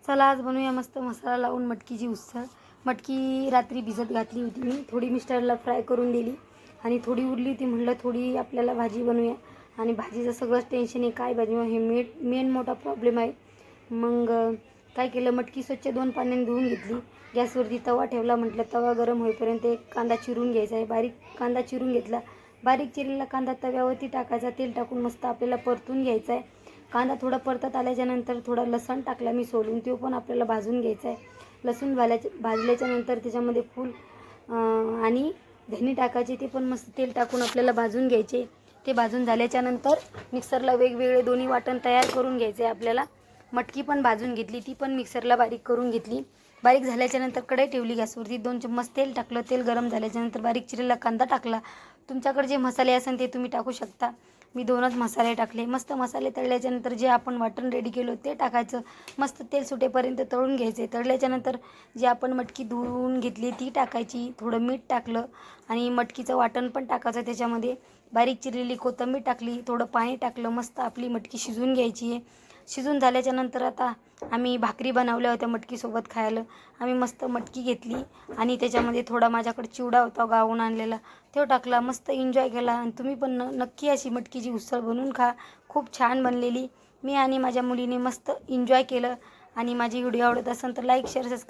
चला आज बनवूया मस्त मसाला लावून मटकीची उसळ। मटकी रात्री भिजत घातली होती मी, थोडी मिस्टरला फ्राय करून दिली आणि थोडी उरली होती, म्हटलं थोडी आपल्याला भाजी बनवूया। आणि भाजीचं सगळंच टेन्शन आहे, काय बनवू हे मेन मोठा प्रॉब्लेम आहे। मग काय केलं, मटकी स्वच्छ 2 पाण्याने धुवून घेतली, गॅसवरती तवा ठेवला, म्हटलं तवा गरम होईपर्यंत एक कांदा चिरून घ्यायचा आहे। बारीक कांदा चिरून घेतला, बारीक चिरलेला कांदा तव्यावरती टाकायचा, तेल टाकून मस्त आपल्याला परतून घ्यायचा आहे। कांदा थोडा परतत आल्याच्यानंतर थोडा लसूण टाकला मी सोलून, तो पण आपल्याला भाजून घ्यायचा आहे। लसूण भाजल्याच्या नंतर त्याच्यामध्ये फूल आणि धने टाकायचे, ते पण मस्त तेल टाकून आपल्याला भाजून घ्यायचे। ते भाजून झाल्याच्या नंतर मिक्सरला वेगवेगळे दोन्ही वाटण तयार करून घ्यायचे आपल्याला। मटकी पण भाजून घेतली, ती पण मिक्सरला बारीक करून घेतली। बारीक झाल्याच्या नंतर कढई ठेवली गॅसवरती, 2 चम्मच तेल टाकलं, तेल गरम झाल्याच्या नंतर बारीक चिरलेला कांदा टाकला। तुमच्याकडे जे मसाले असेल ते तुम्ही टाकू शकता, मी 2च मसाले टाकले। मस्त मसाले तळल्याच्या नंतर जे आपण वाटण रेडी केलं ते टाकायचं, मस्त तेल सुटेपर्यंत तळून घ्यायचे। तळल्याच्या नंतर जी आपण मटकी धुवून घेतली ती टाकायची, थोडं मीठ टाकलं आणि मटकीचं वाटण पण टाकायचं त्याच्यामध्ये। बारीक चिरलेली कोथिंबीर टाकली, थोडं पाणी टाकलं, मस्त आपली मटकी शिजवून घ्यायची आहे। शिजून झाल्याच्या नंतर आता आम्ही भाकरी बनवल्या होत्या मटकीसोबत खायला। आम्ही मस्त मटकी घेतली आणि त्याच्यामध्ये थोडा माझ्याकडे चिवडा होता गावून आणलेला, तो टाकला, मस्त एन्जॉय केला। आणि तुम्ही पण नक्की अशी मटकीची उसळ बनवून खा, खूप छान बनलेली। मी आणि माझ्या मुलीने मस्त एन्जॉय केलं। आणि माझी व्हिडिओ आवडत असेल तर लाईक शेअर सबस्क्राईब